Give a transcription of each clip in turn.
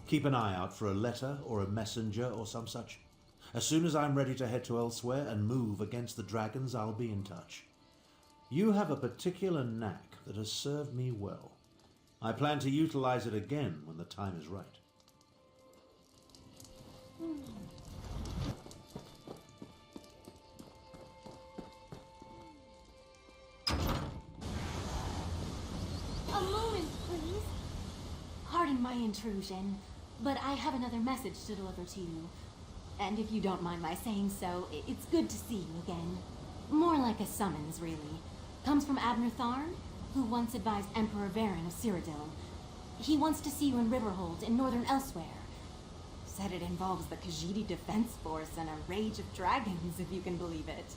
Keep an eye out for a letter or a messenger or some such. As soon as I'm ready to head to Elsweyr and move against the dragons, I'll be in touch. You have a particular knack that has served me well. I plan to utilize it again when the time is right. A moment, please. Pardon my intrusion, but I have another message to deliver to you. And if you don't mind my saying so, it's good to see you again. More like a summons, really. Comes from Abner Tharn, who once advised Emperor Barren of Cyrodiil. He wants to see you in Riverhold in northern Elsweyr. Said it involves the Khajiit Defense Force and a rage of dragons, if you can believe it.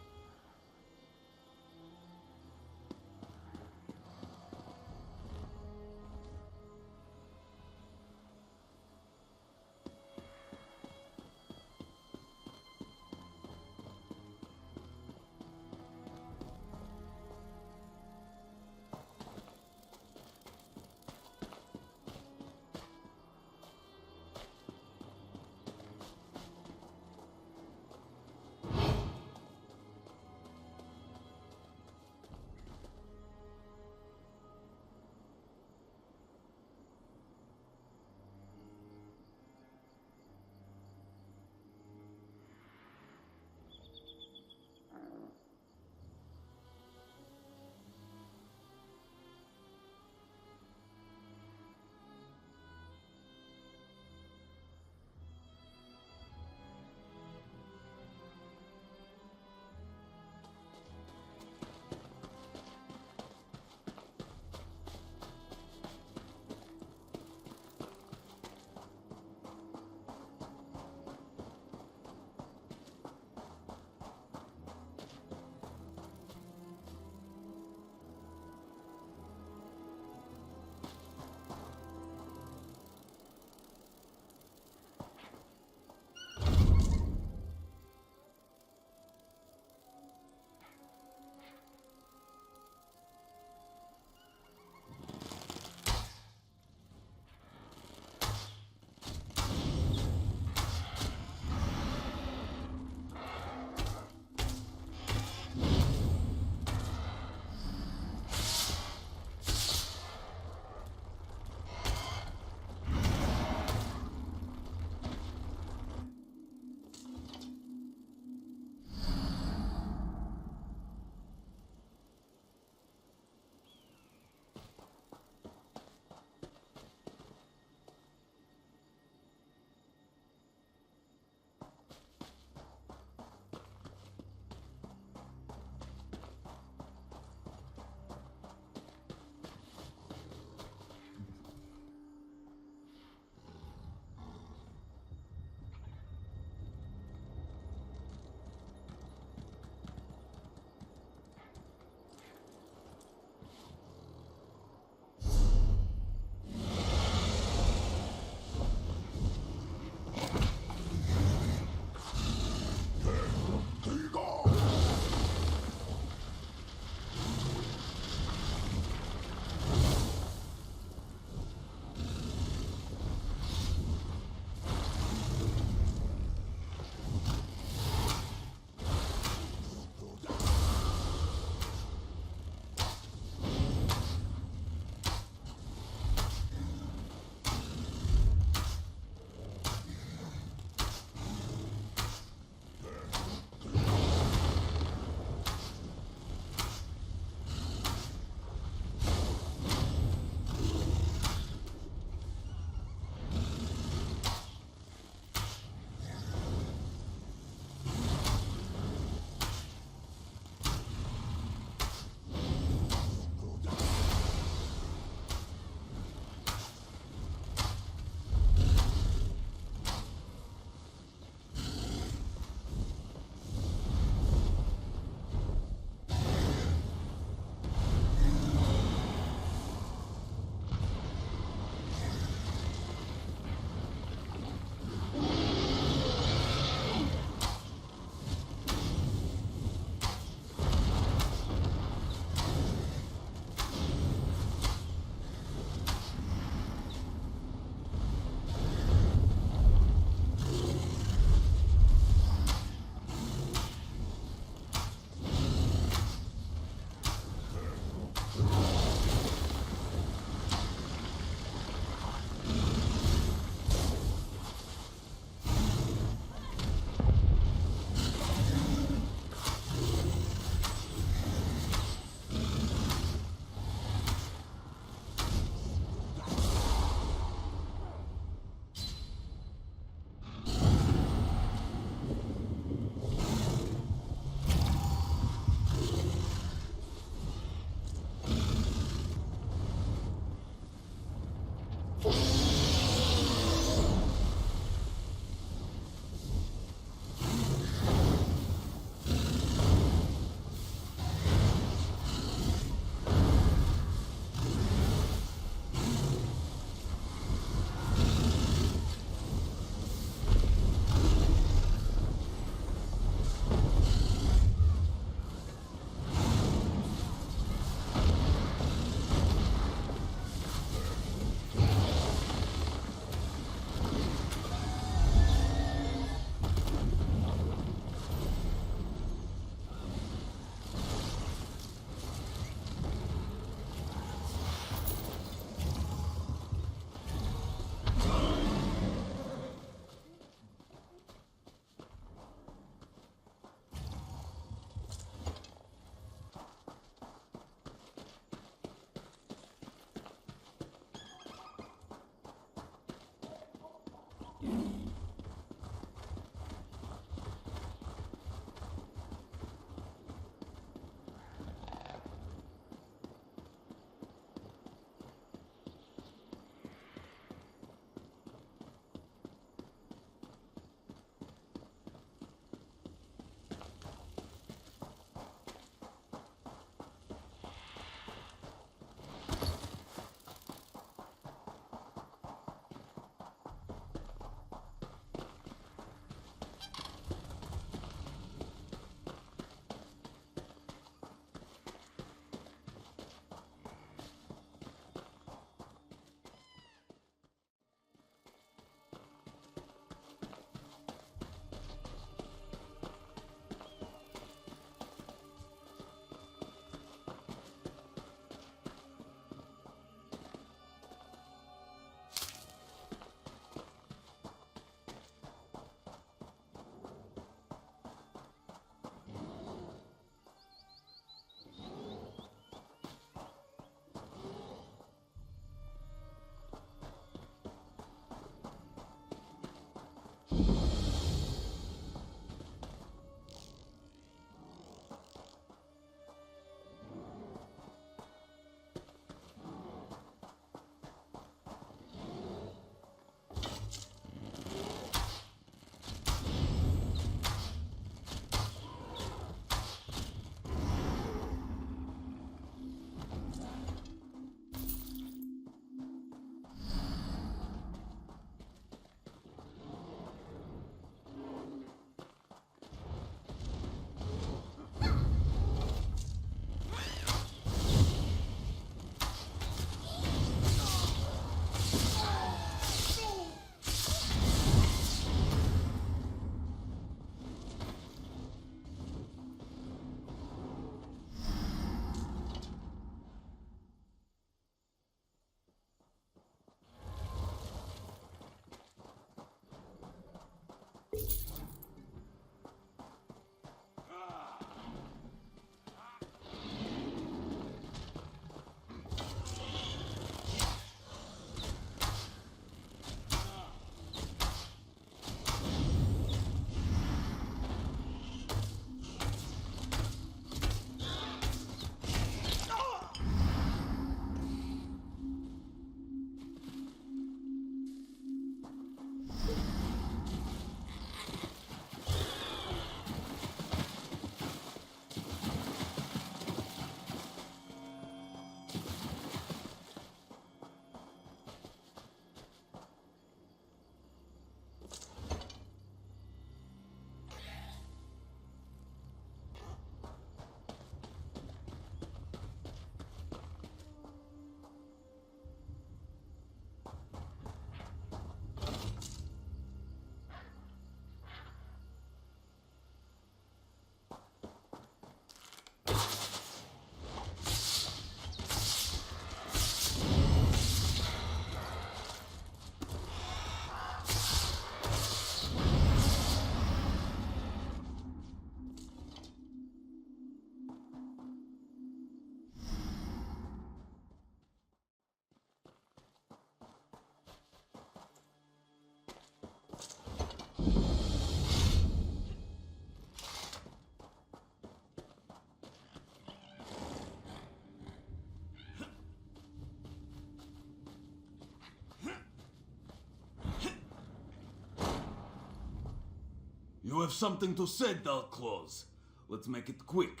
You have something to say, Dark Claws. Let's make it quick.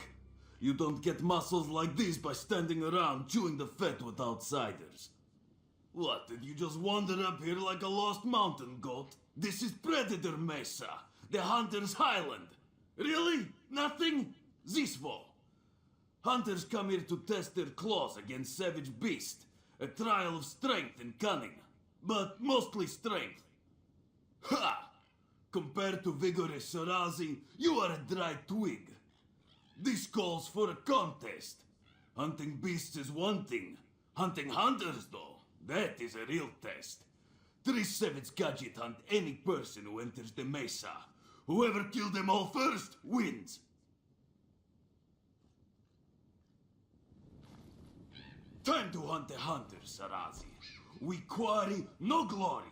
You don't get muscles like these by standing around chewing the fat with outsiders. What, did you just wander up here like a lost mountain goat? This is Predator Mesa, the Hunter's Highland. Really? Nothing? Zisvo. Hunters come here to test their claws against savage beasts. A trial of strength and cunning. But mostly strength. Ha! Compared to vigorous Sarazi, you are a dry twig. This calls for a contest. Hunting beasts is one thing. Hunting hunters, though, that is a real test. 3 savage gadget hunt any person who enters the mesa. Whoever kills them all first wins. Time to hunt the hunters, Sarazi. We quarry, no glory.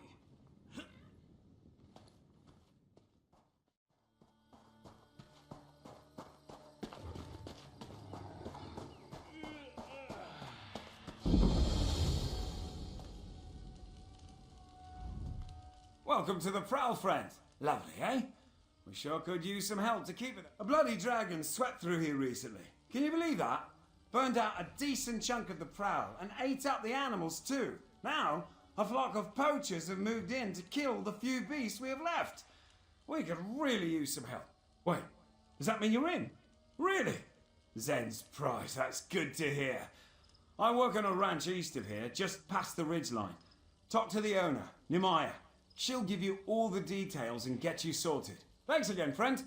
Welcome to the Prowl, friend. Lovely, eh? We sure could use some help to keep it. A bloody dragon swept through here recently. Can you believe that? Burned out a decent chunk of the Prowl and ate up the animals too. Now, a flock of poachers have moved in to kill the few beasts we have left. We could really use some help. Wait, does that mean you're in? Really? Zen's prize, that's good to hear. I work on a ranch east of here, just past the ridgeline. Talk to the owner, Nimaya. She'll give you all the details and get you sorted. Thanks again, friend.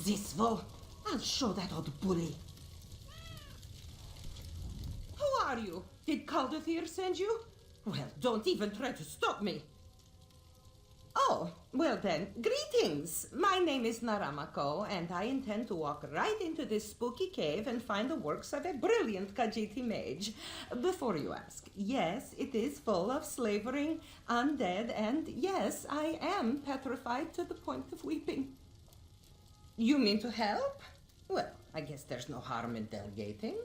This will. I'll show that old bully. Who are you? Did Caldathir send you? Well, don't even try to stop me. Oh, well then, greetings. My name is Naramako, and I intend to walk right into this spooky cave and find the works of a brilliant Khajiiti mage. Before you ask, yes, it is full of slavering, undead, and yes, I am petrified to the point of weeping. You mean to help? Well, I guess there's no harm in delegating.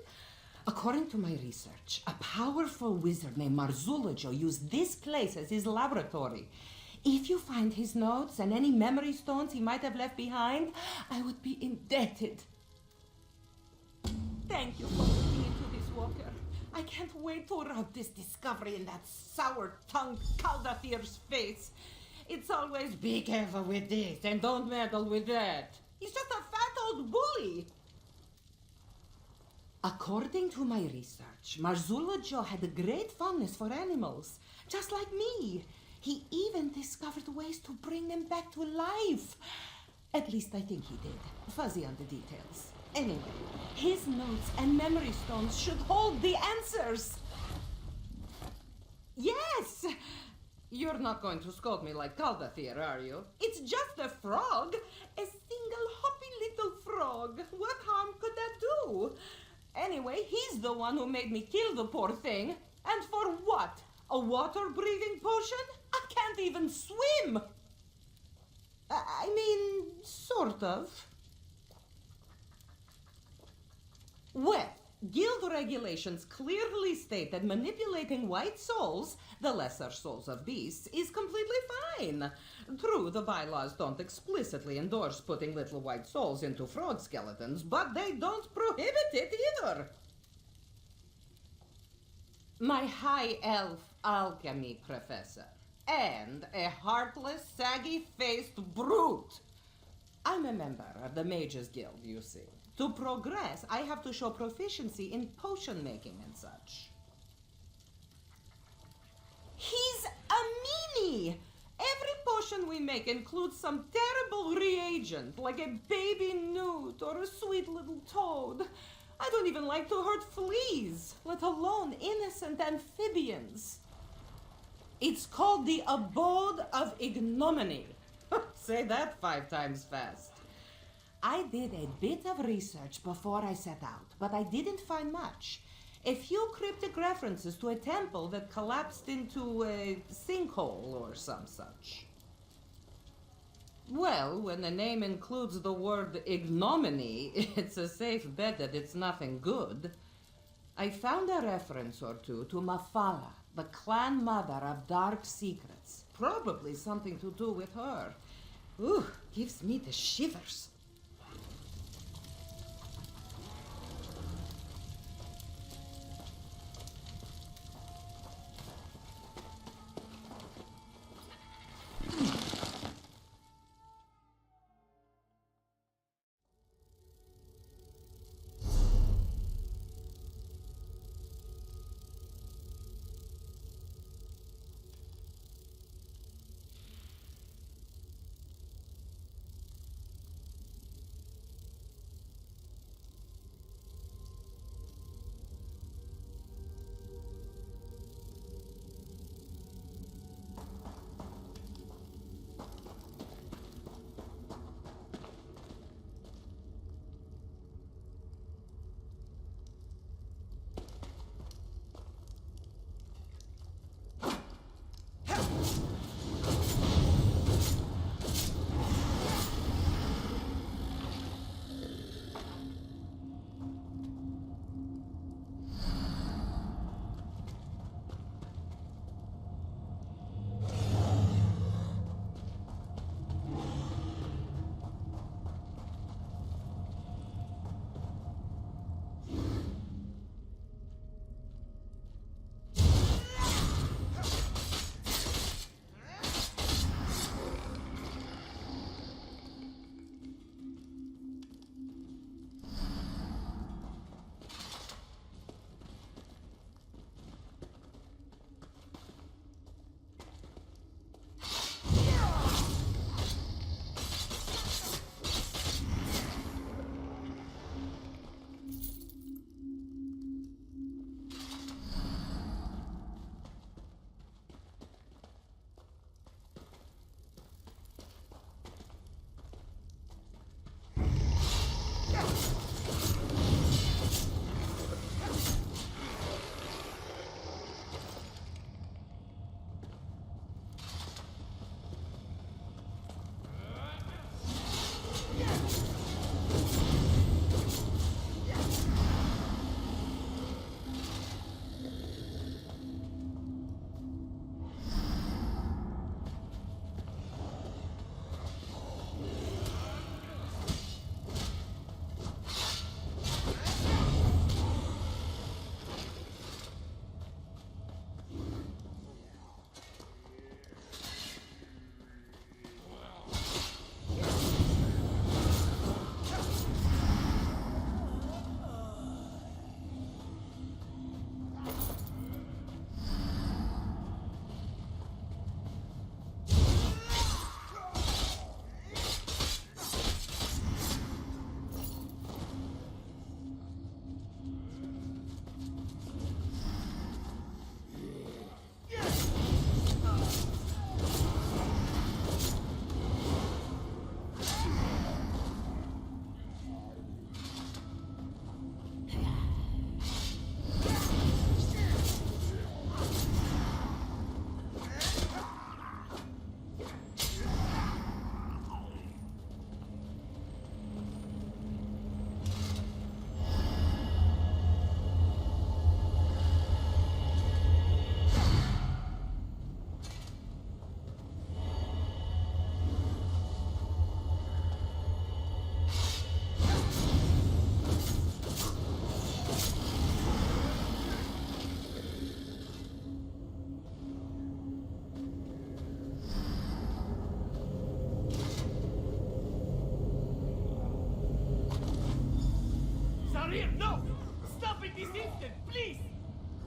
According to my research, a powerful wizard named Marzulajo used this place as his laboratory. If you find his notes and any memory stones he might have left behind, I would be indebted. Thank you for looking into this, Walker. I can't wait to rub this discovery in that sour-tongued Caldathir's face. It's always be careful with this and don't meddle with that. He's just a fat old bully. According to my research, Marzulajo had a great fondness for animals, just like me. He even discovered ways to bring them back to life. At least I think he did. Fuzzy on the details. Anyway, his notes and memory stones should hold the answers. Yes! You're not going to scold me like Caldathir, are you? It's just a frog. A single hoppy little frog. What harm could that do? Anyway, he's the one who made me kill the poor thing. And for what? A water-breathing potion? I can't even swim! I mean, sort of. Well, guild regulations clearly state that manipulating white souls, the lesser souls of beasts, is completely fine. True, the bylaws don't explicitly endorse putting little white souls into frog skeletons, but they don't prohibit it either. My high elf alchemy professor, and a heartless, saggy-faced brute. I'm a member of the Mages Guild, you see. To progress, I have to show proficiency in potion making and such. He's a meanie! Every potion we make includes some terrible reagent, like a baby newt or a sweet little toad. I don't even like to hurt fleas, let alone innocent amphibians. It's called the Abode of Ignominy. Say that 5 times fast. I did a bit of research before I set out, but I didn't find much. A few cryptic references to a temple that collapsed into a sinkhole or some such. Well, when the name includes the word ignominy, it's a safe bet that it's nothing good. I found a reference or two to Mafala, the clan mother of dark secrets. Probably something to do with her. Ooh, gives me the shivers.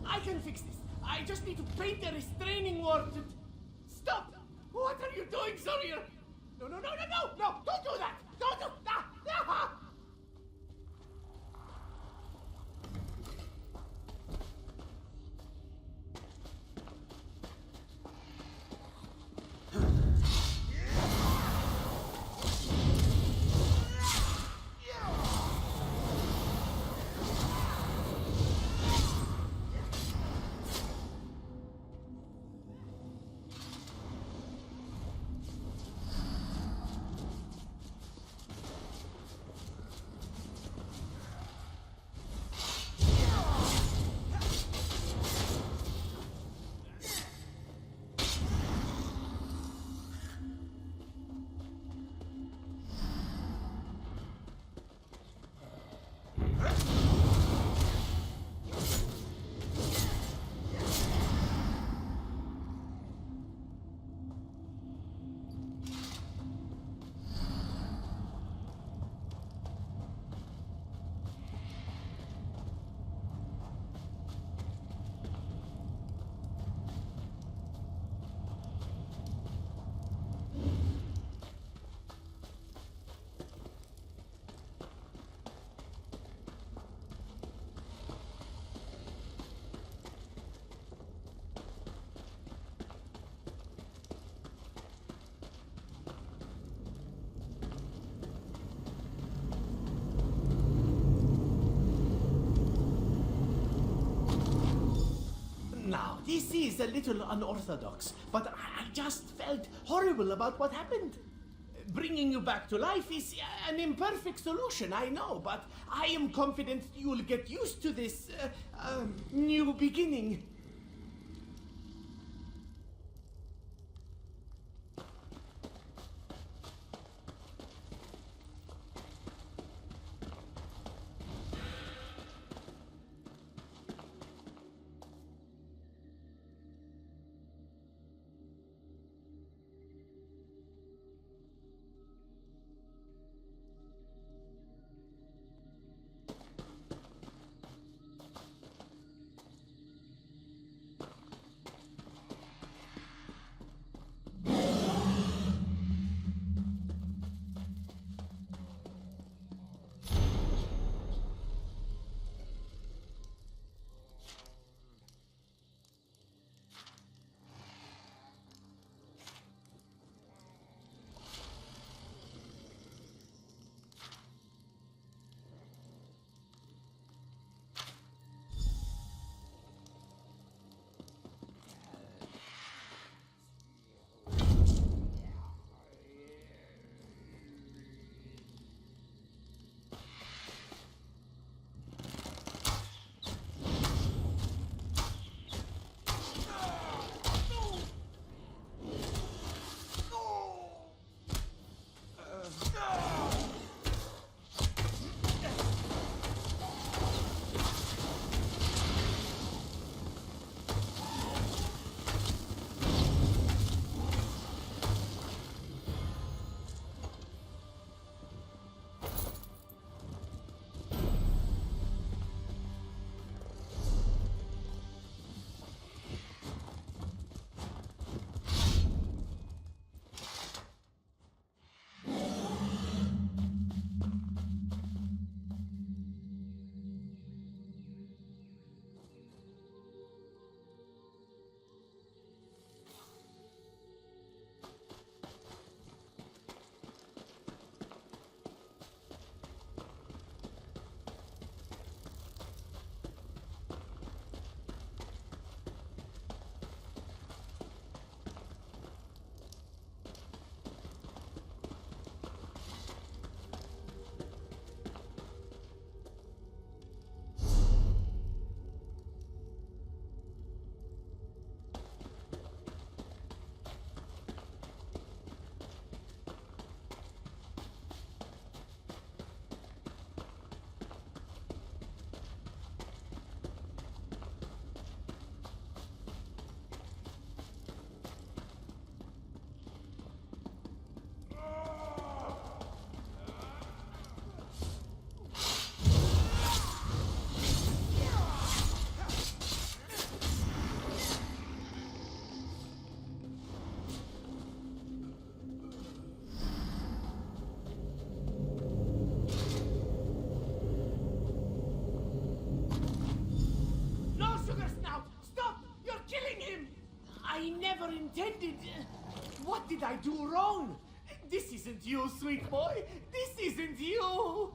I can fix this. I just need to paint a restraining word. Stop! What are you doing, Sawyer? No, no, no, no, no, no! Don't do that! Don't do that! this is a little unorthodox, but I just felt horrible about what happened. Bringing you back to life is an imperfect solution, I know, but I am confident you will get used to this new beginning. never intended. What did I do wrong? This isn't you, sweet boy. This isn't you.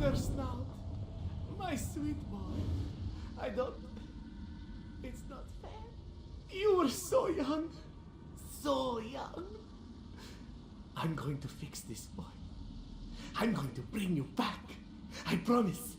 longer snout. My sweet boy. I don't... It's not fair. You were so young. So young. I'm going to fix this, boy. I'm going to bring you back. I promise.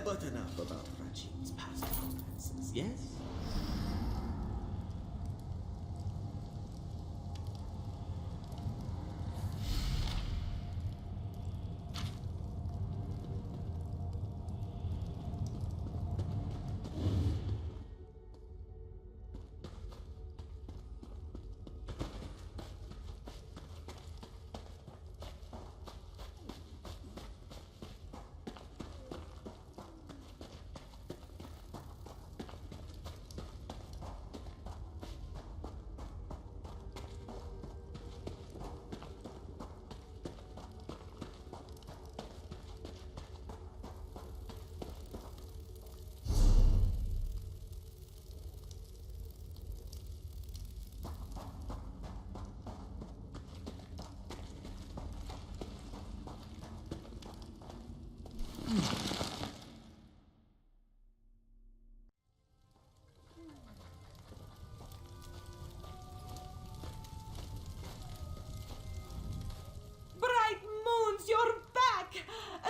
But enough about Rajim's past romances, yes?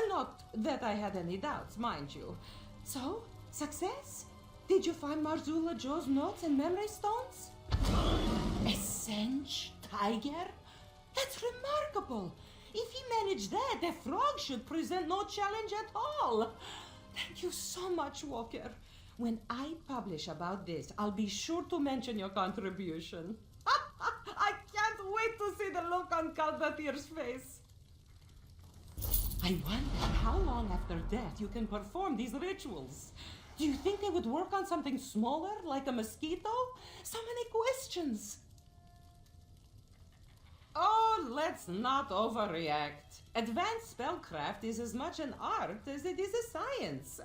Not that I had any doubts, mind you. So, success? Did you find Marzula Joe's notes and memory stones? A Sench tiger? That's remarkable. If he managed that, the frog should present no challenge at all. Thank you so much, Walker. When I publish about this, I'll be sure to mention your contribution. I can't wait to see the look on Caldathir's face. I wonder how long after death you can perform these rituals. Do you think they would work on something smaller, like a mosquito? So many questions. Oh, let's not overreact. Advanced spellcraft is as much an art as it is a science.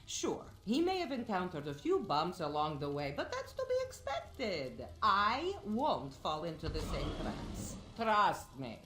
Sure, he may have encountered a few bumps along the way, but that's to be expected. I won't fall into the same traps. Trust me.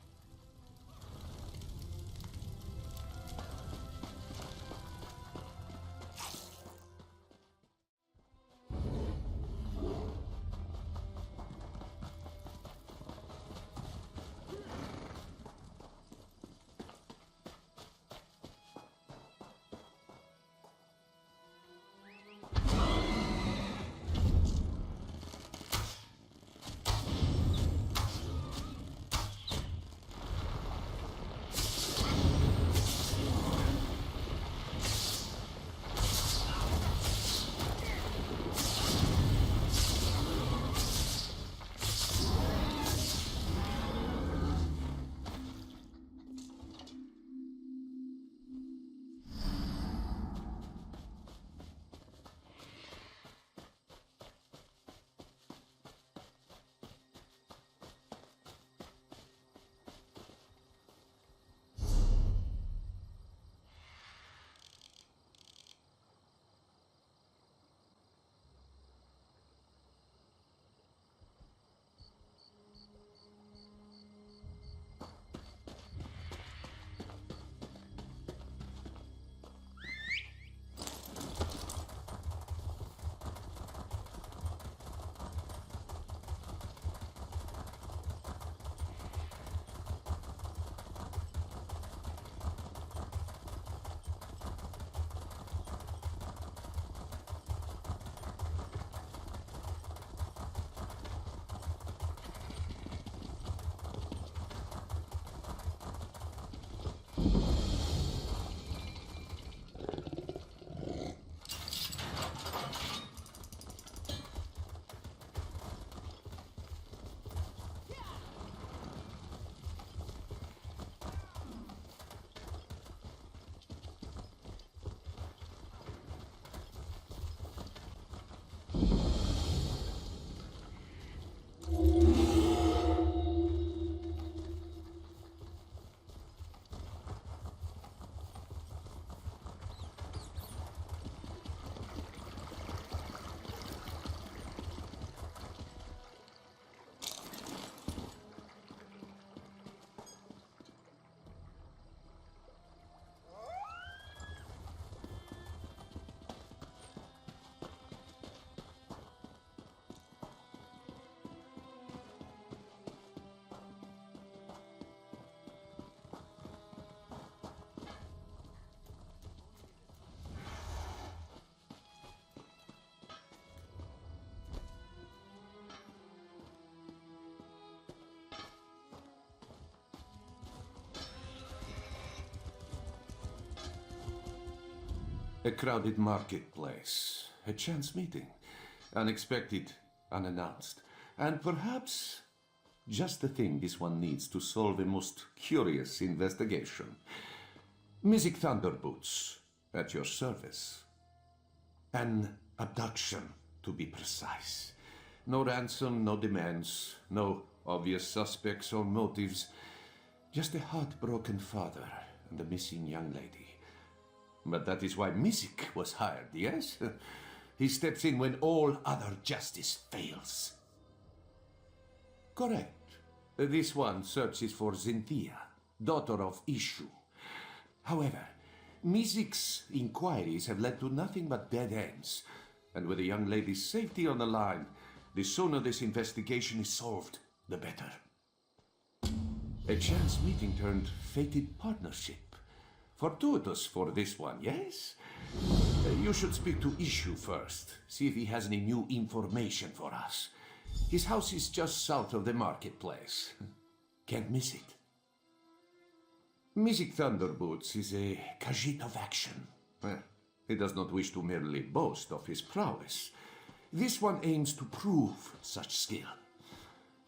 A crowded marketplace, a chance meeting, unexpected, unannounced, and perhaps just the thing this one needs to solve a most curious investigation. Mystic Thunderboots, at your service. An abduction, to be precise. No ransom, no demands, no obvious suspects or motives. Just a heartbroken father and a missing young lady. But that is why Mystic was hired, yes? He steps in when all other justice fails. Correct. This one searches for Xynthia, daughter of Ishu. However, Mystic's inquiries have led to nothing but dead ends. And with the young lady's safety on the line, the sooner this investigation is solved, the better. A chance meeting turned fated partnership. Fortuitous for this one, yes? You should speak to Ishu first, see if he has any new information for us. His house is just south of the marketplace. Can't miss it. Mystic Thunderboots is a Khajiit of action. Well, he does not wish to merely boast of his prowess. This one aims to prove such skill.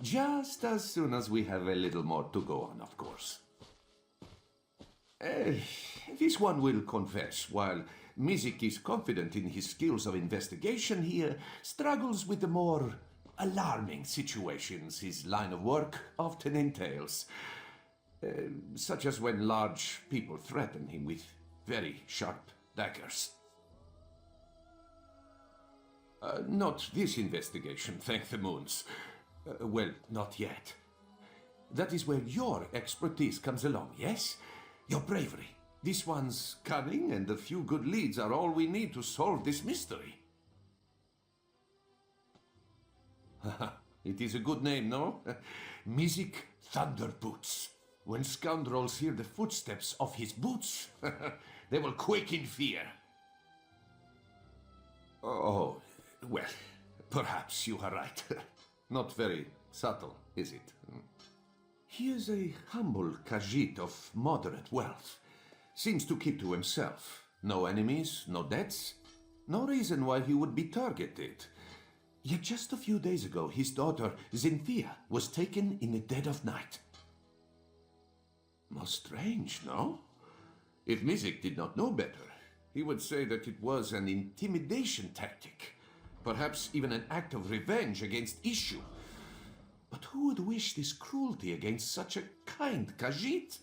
Just as soon as we have a little more to go on, of course. This one will confess, while Mystic is confident in his skills of investigation, he struggles with the more alarming situations his line of work often entails. Such as when large people threaten him with very sharp daggers. Not this investigation, thank the moons. Well, not yet. That is where your expertise comes along, yes? Your bravery. This one's cunning and a few good leads are all we need to solve this mystery. It is a good name, no? Mystic Thunderboots. When scoundrels hear the footsteps of his boots, they will quake in fear. Oh, well, perhaps you are right. Not very subtle, is it? He is a humble Khajiit of moderate wealth. Seems to keep to himself. No enemies, no debts. No reason why he would be targeted. Yet just a few days ago, his daughter, Xynthia, was taken in the dead of night. Most strange, no? If Mystic did not know better, he would say that it was an intimidation tactic. Perhaps even an act of revenge against Ishu. But who would wish this cruelty against such a kind Khajiit?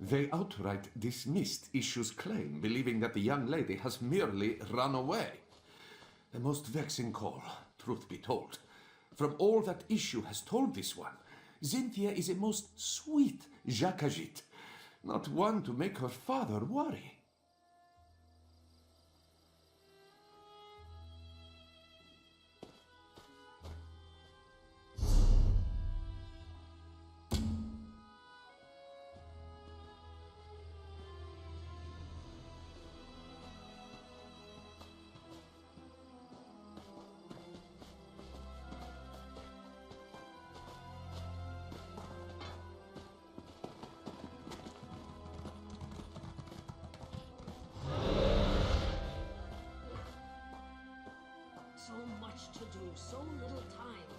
They outright dismissed Ishu's claim, believing that the young lady has merely run away. A most vexing call, truth be told. From all that Ishu has told this one, Xynthia is a most sweet Khajiit, not one to make her father worry. So much to do, so little time.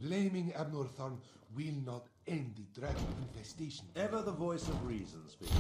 Blaming Abnorthorn will not end the dragon infestation. Ever the voice of reason speaking.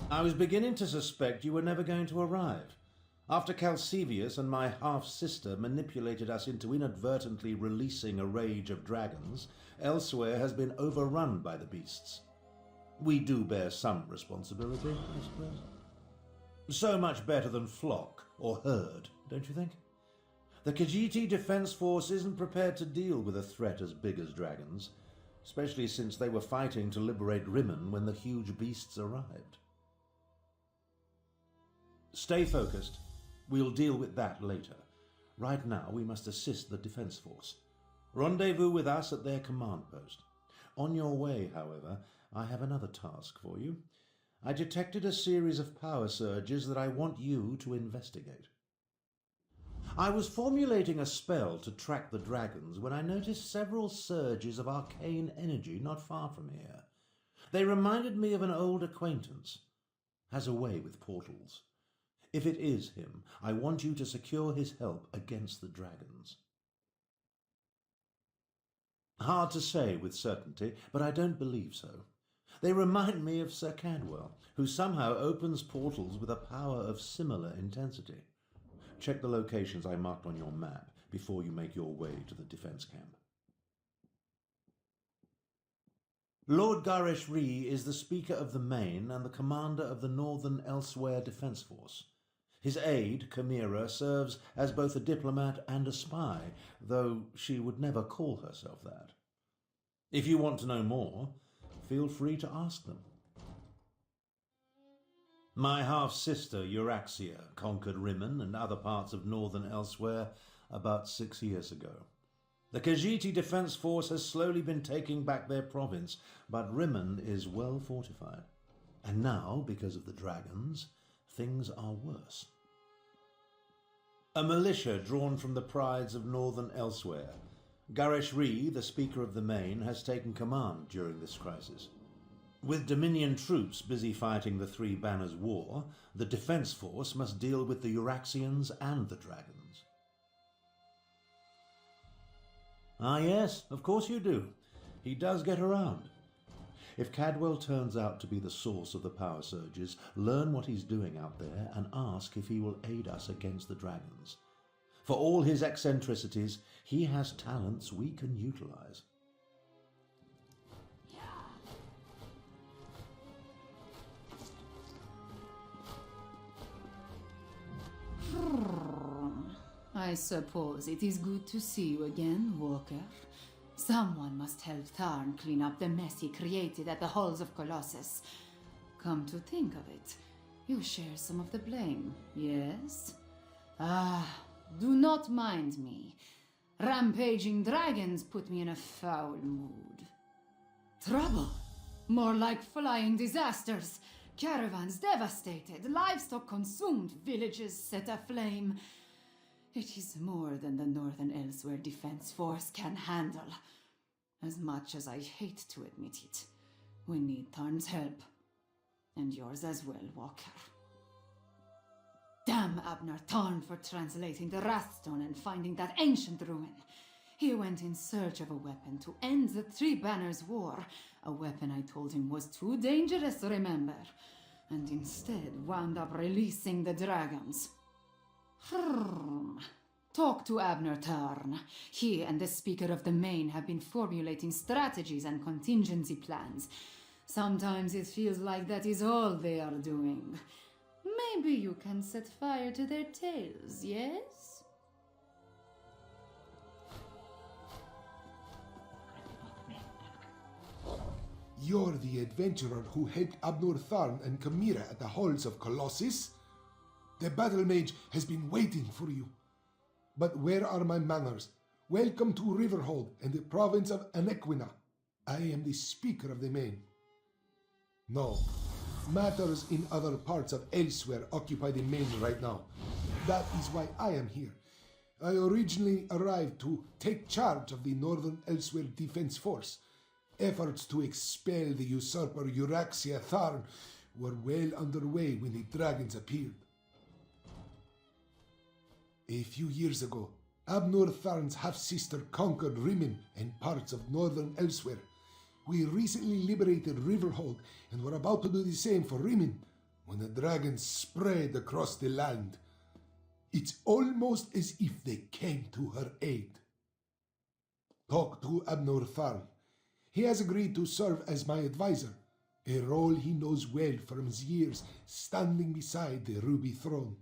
I was beginning to suspect you were never going to arrive. After Calcevius and my half-sister manipulated us into inadvertently releasing a rage of dragons, Elsweyr has been overrun by the beasts. We do bear some responsibility, I suppose. So much better than flock or herd, don't you think? The Khajiit Defense Force isn't prepared to deal with a threat as big as dragons, especially since they were fighting to liberate Rimmon when the huge beasts arrived. Stay focused. We'll deal with that later. Right now, we must assist the Defense Force. Rendezvous with us at their command post. On your way, however, I have another task for you. I detected a series of power surges that I want you to investigate. I was formulating a spell to track the dragons when I noticed several surges of arcane energy not far from here. They reminded me of an old acquaintance. Has a way with portals. If it is him, I want you to secure his help against the dragons. Hard to say with certainty, but I don't believe so. They remind me of Sir Cadwell, who somehow opens portals with a power of similar intensity. Check the locations I marked on your map before you make your way to the defense camp. Lord Garesh Ree is the Speaker of the Main and the commander of the Northern Elsweyr Defense Force. His aide, Chimera, serves as both a diplomat and a spy, though she would never call herself that. If you want to know more, feel free to ask them. My half-sister, Euraxia, conquered Rimmon and other parts of northern Elsweyr about 6 years ago. The Khajiit Defense Force has slowly been taking back their province, but Rimmon is well fortified. And now, because of the dragons, things are worse. A militia drawn from the prides of northern Elsweyr. Garesh Ree, the Speaker of the Main, has taken command during this crisis. With Dominion troops busy fighting the Three Banners War, the Defense Force must deal with the Euraxians and the dragons. Ah yes, of course you do. He does get around. If Cadwell turns out to be the source of the power surges, learn what he's doing out there and ask if he will aid us against the dragons. For all his eccentricities, he has talents we can utilize. I suppose it is good to see you again, Walker. Someone must help Tharn clean up the mess he created at the Halls of Colossus. Come to think of it, you share some of the blame, yes? Do not mind me. Rampaging dragons put me in a foul mood. Trouble? More like flying disasters. Caravans devastated, livestock consumed, villages set aflame. It is more than the Northern Elsweyr Defense Force can handle. As much as I hate to admit it, we need Tarn's help. And yours as well, Walker. Damn Abner Tarn for translating the Wrathstone and finding that ancient ruin. He went in search of a weapon to end the Three Banners War, a weapon I told him was too dangerous, remember, and instead wound up releasing the dragons. Talk to Abner Tarn. He and the Speaker of the Main have been formulating strategies and contingency plans. Sometimes it feels like that is all they are doing. Maybe you can set fire to their tails, yes? You're the adventurer who helped Abnur Tharn and Chimera at the halls of Colossus? The battle mage has been waiting for you. But where are my manners? Welcome to Riverhold and the province of Anequina. I am the Speaker of the Main. No, matters in other parts of Elsweyr occupy the Main right now. That is why I am here. I originally arrived to take charge of the Northern Elsweyr Defense Force. Efforts to expel the usurper Euraxia Tharn were well underway when the dragons appeared. A few years ago, Abnur Tharn's half-sister conquered Rimmon and parts of northern Elsweyr. We recently liberated Riverhold and were about to do the same for Rimmon. when the dragons spread across the land, it's almost as if they came to her aid. Talk to Abnor Tharn. He has agreed to serve as my advisor, a role he knows well from his years standing beside the Ruby Throne.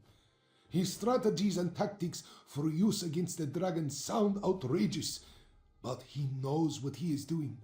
His strategies and tactics for use against the dragons sound outrageous, but he knows what he is doing.